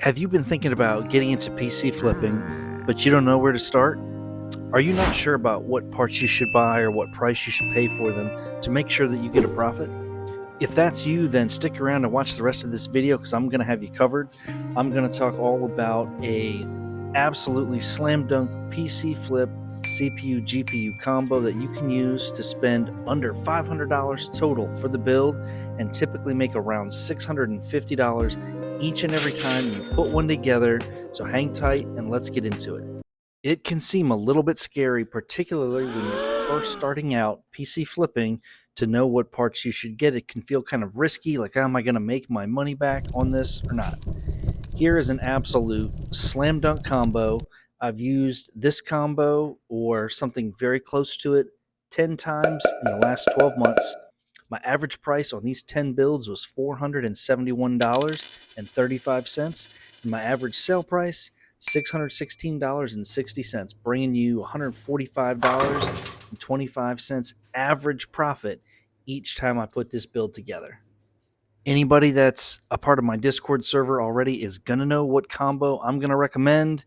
Have you been thinking about getting into PC flipping, but you don't know where to start? Are you not sure about what parts you should buy or what price you should pay for them to make sure that you get a profit? If that's you, then stick around and watch the rest of this video because I'm going to have you covered. I'm going to talk all about a absolutely slam dunk PC flip CPU GPU combo that you can use to spend under $500 total for the build and typically make around $650 each and every time you put one together. So hang tight and let's get into it. It can seem a little bit scary, particularly when you're first starting out PC flipping, to know what parts you should get. It can feel kind of risky, like, am I going to make my money back on this or not? Here is an absolute slam dunk combo. I've used this combo or something very close to it 10 times in the last 12 months. My average price on these 10 builds was $471.35, and my average sale price, $616.60, bringing you $145.25 average profit each time I put this build together. Anybody that's a part of my Discord server already is going to know what combo I'm going to recommend.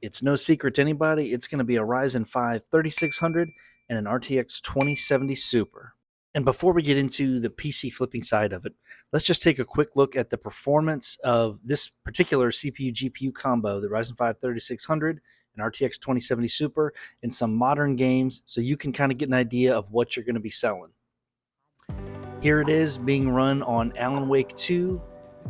It's no secret to anybody. It's going to be a Ryzen 5 3600 and an RTX 2070 Super. And before we get into the PC flipping side of it, let's just take a quick look at the performance of this particular CPU GPU combo, the Ryzen 5 3600 and RTX 2070 Super, in some modern games so you can kind of get an idea of what you're going to be selling. Here it is being run on Alan Wake 2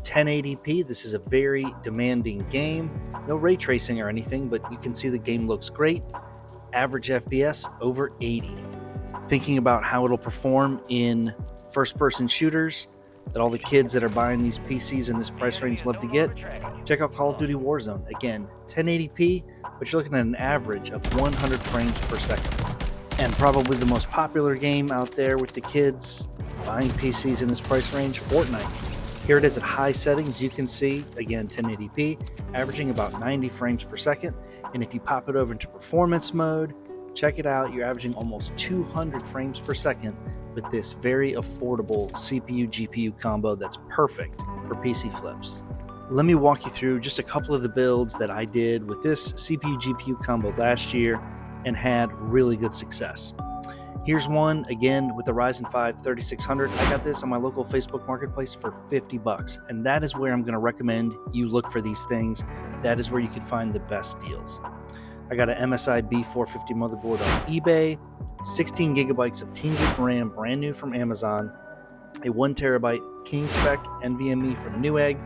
1080p. This is a very demanding game. No ray tracing or anything, but you can see the game looks great. Average FPS over 80. Thinking about how it'll perform in first-person shooters that all the kids that are buying these PCs in this price range love to get, check out Call of Duty Warzone. Again, 1080p, but you're looking at an average of 100 frames per second. And probably the most popular game out there with the kids buying PCs in this price range, Fortnite. Here it is at high settings. You can see, again, 1080p, averaging about 90 frames per second. And if you pop it over into performance mode, check it out, you're averaging almost 200 frames per second with this very affordable CPU GPU combo that's perfect for PC flips. Let me walk you through just a couple of the builds that I did with this CPU GPU combo last year and had really good success. Here's one, again, with the Ryzen 5 3600. I got this on my local Facebook marketplace for $50, and that is where I'm going to recommend you look for these things. That is where you can find the best deals. I got an MSI B450 motherboard on eBay, 16 gigabytes of Team Geek RAM, brand new from Amazon, a 1 terabyte King Spec NVMe from Newegg,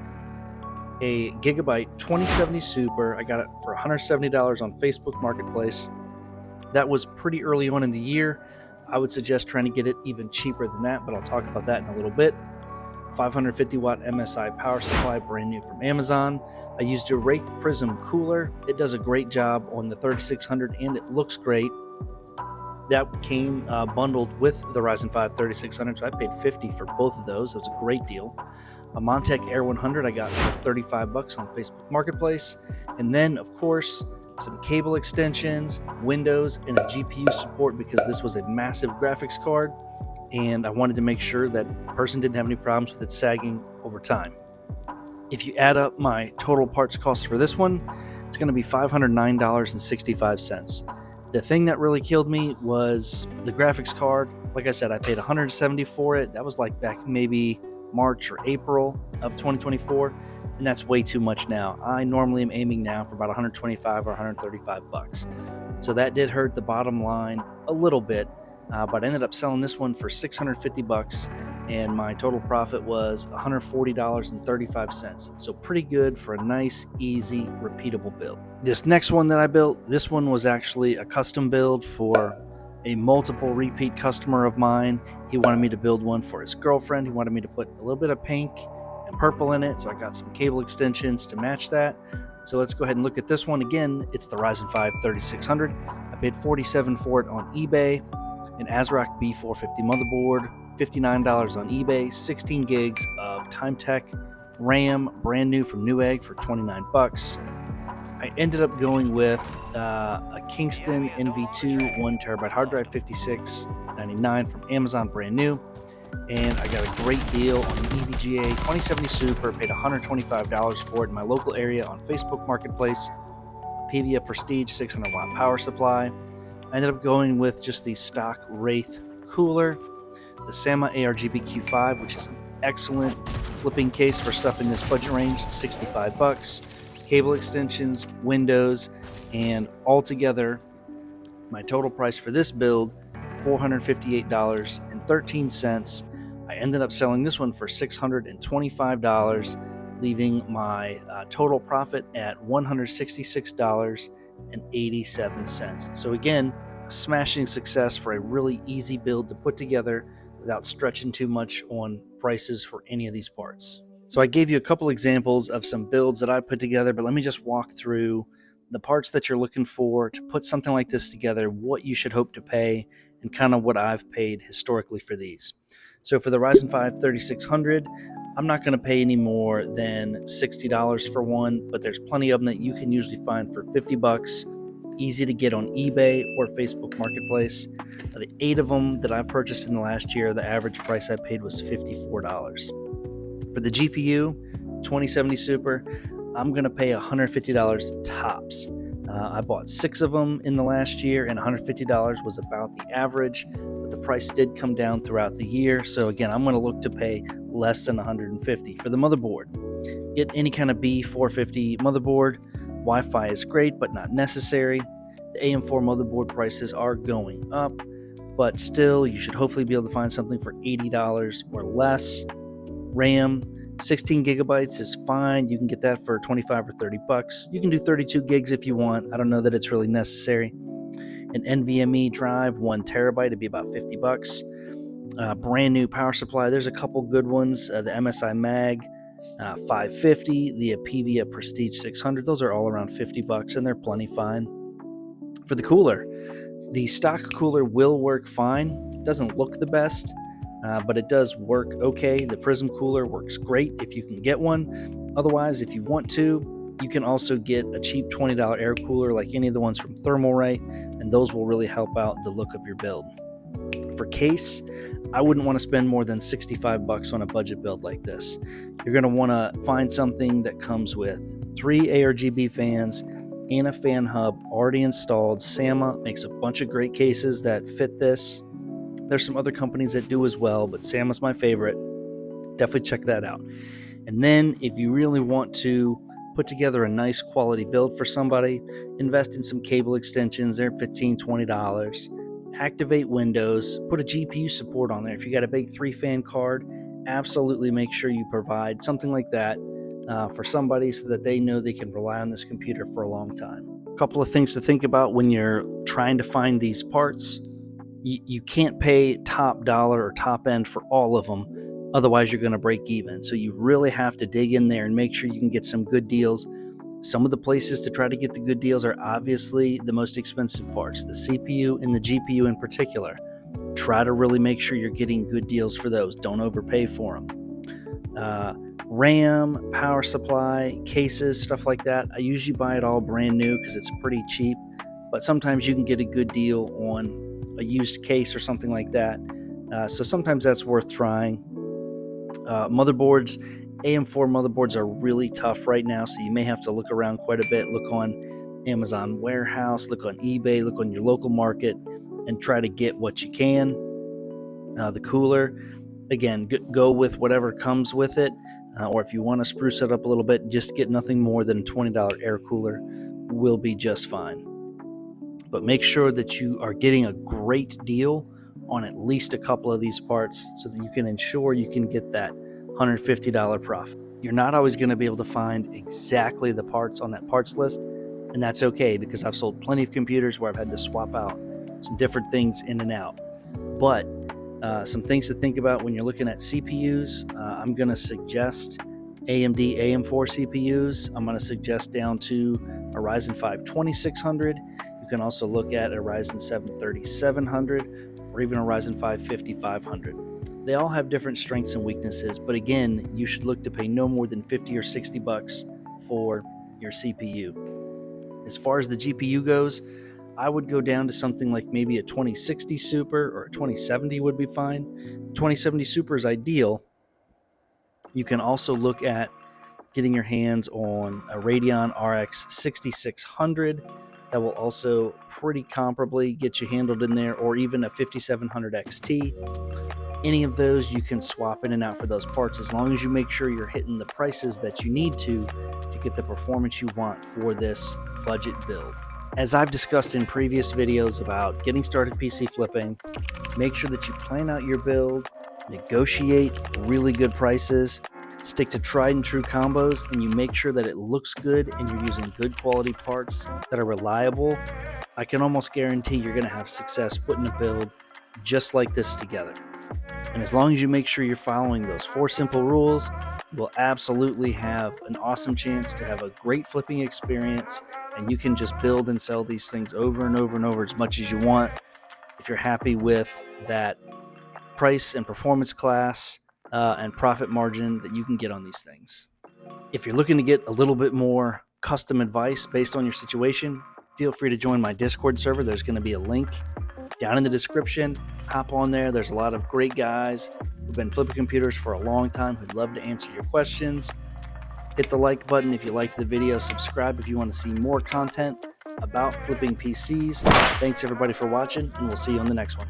a Gigabyte 2070 Super. I got it for $170 on Facebook Marketplace. That was pretty early on in the year. I would suggest trying to get it even cheaper than that, but I'll talk about that in a little bit. 550 watt MSI power supply, brand new from Amazon. I used a Wraith Prism cooler. It does a great job on the 3600 and it looks great. That came bundled with the Ryzen 5 3600, so I paid $50 for both of those. It was a great deal. A Montech Air 100 I got for $35 on Facebook Marketplace. And then, of course, some cable extensions, Windows, and a GPU support because this was a massive graphics card. And I wanted to make sure that the person didn't have any problems with it sagging over time. If you add up my total parts cost for this one, it's going to be $509.65. The thing that really killed me was the graphics card. Like I said, I paid $170 for it. That was like back maybe March or April of 2024, and that's way too much now. I normally am aiming now for about $125 or $135. So that did hurt the bottom line a little bit. But I ended up selling this one for $650, and my total profit was $140.35. So pretty good for a nice, easy, repeatable build. This next one that I built, this one was actually a custom build for a multiple repeat customer of mine. He wanted me to build one for his girlfriend. He wanted me to put a little bit of pink and purple in it, so I got some cable extensions to match that. So let's go ahead and look at this one. Again, it's the Ryzen 5 3600. I paid $47 for it on eBay. An ASRock B450 motherboard, $59 on eBay, 16 gigs of Timetech RAM, brand new from Newegg for $29. I ended up going with a Kingston NV2 1 terabyte hard drive, $56.99 from Amazon, brand new. and I got a great deal on the EVGA 2070 Super. Paid $125 for it in my local area on Facebook Marketplace. PVA Prestige 600 watt power supply. I ended up going with just the stock Wraith cooler, the Sama ARGB Q5, which is an excellent flipping case for stuff in this budget range, $65. Cable extensions, windows, and altogether, my total price for this build, $458.13. I ended up selling this one for $625, leaving my total profit at $166.87. So again, a smashing success for a really easy build to put together without stretching too much on prices for any of these parts. So I gave you a couple examples of some builds that I put together, but let me just walk through the parts that you're looking for to put something like this together, what you should hope to pay, and kind of what I've paid historically for these. So for the Ryzen 5 3600, I'm not going to pay any more than $60 for one, but there's plenty of them that you can usually find for $50. Easy to get on eBay or Facebook Marketplace. The 8 of them that I've purchased in the last year, the average price I paid was $54. For the GPU 2070 Super, I'm going to pay $150 tops. I bought 6 of them in the last year, and $150 was about the average, but the price did come down throughout the year. So again, I'm going to look to pay less than $150. For the motherboard, get any kind of B450 motherboard. Wi-Fi is great, but not necessary. The AM4 motherboard prices are going up, but still, you should hopefully be able to find something for $80 or less. RAM, 16 gigabytes is fine. You can get that for $25 or $30. You can do 32 gigs if you want. I don't know that it's really necessary. An NVMe drive, 1 terabyte, would be about $50. Brand new power supply. There's a couple good ones. The MSI Mag 550, the PVA Prestige 600. Those are all around $50, and they're plenty fine. For the cooler, the stock cooler will work fine. It doesn't look the best, but it does work okay. The Prism cooler works great if you can get one. Otherwise, if you want to, you can also get a cheap $20 air cooler like any of the ones from Thermalright, and those will really help out the look of your build. For case, I wouldn't want to spend more than $65 on a budget build like this. You're going to want to find something that comes with 3 ARGB fans and a fan hub already installed. Sama makes a bunch of great cases that fit this. There's some other companies that do as well, but Sama's my favorite. Definitely check that out. And then if you really want to put together a nice quality build for somebody, invest in some cable extensions. They're $15, $20. Activate Windows, put a GPU support on there. If you got a big 3-fan card, absolutely make sure you provide something like that for somebody so that they know they can rely on this computer for a long time. A couple of things to think about when you're trying to find these parts. You can't pay top dollar or top end for all of them. Otherwise, you're going to break even. So you really have to dig in there and make sure you can get some good deals. Some of the places to try to get the good deals are obviously the most expensive parts, the CPU and the GPU in particular. Try to really make sure you're getting good deals for those. Don't overpay for them. RAM, power supply, cases, stuff like that. I usually buy it all brand new because it's pretty cheap, but sometimes you can get a good deal on a used case or something like that. So sometimes that's worth trying. Motherboards, AM4 motherboards are really tough right now, so you may have to look around quite a bit. Look on Amazon Warehouse, look on eBay, look on your local market, and try to get what you can. The cooler, again, go with whatever comes with it, or if you want to spruce it up a little bit, just get nothing more than a $20 air cooler will be just fine. But make sure that you are getting a great deal on at least a couple of these parts so that you can ensure you can get that $150 profit. You're not always going to be able to find exactly the parts on that parts list, and that's okay because I've sold plenty of computers where I've had to swap out some different things in and out. But some things to think about when you're looking at CPUs, I'm going to suggest AMD AM4 CPUs. I'm going to suggest down to a Ryzen 5 2600. You can also look at a Ryzen 7 3700 or even a Ryzen 5 5500. They all have different strengths and weaknesses, but again, you should look to pay no more than $50 or $60 for your CPU. As far as the GPU goes, I would go down to something like maybe a 2060 Super, or a 2070 would be fine. The 2070 Super is ideal. You can also look at getting your hands on a Radeon RX 6600 that will also pretty comparably get you handled in there, or even a 5700 XT. Any of those you can swap in and out for those parts, as long as you make sure you're hitting the prices that you need to get the performance you want for this budget build. As I've discussed in previous videos about getting started PC flipping, make sure that you plan out your build, negotiate really good prices, stick to tried and true combos, and you make sure that it looks good and you're using good quality parts that are reliable. I can almost guarantee you're going to have success putting a build just like this together. And as long as you make sure you're following those 4 simple rules, you will absolutely have an awesome chance to have a great flipping experience, and you can just build and sell these things over and over and over as much as you want if you're happy with that price and performance class and profit margin that you can get on these things. If you're looking to get a little bit more custom advice based on your situation, feel free to join my Discord server. There's going to be a link down in the description. Hop on there. There's a lot of great guys who've been flipping computers for a long time who'd love to answer your questions. Hit the like button if you liked the video. Subscribe if you want to see more content about flipping PCs. Thanks everybody for watching, and we'll see you on the next one.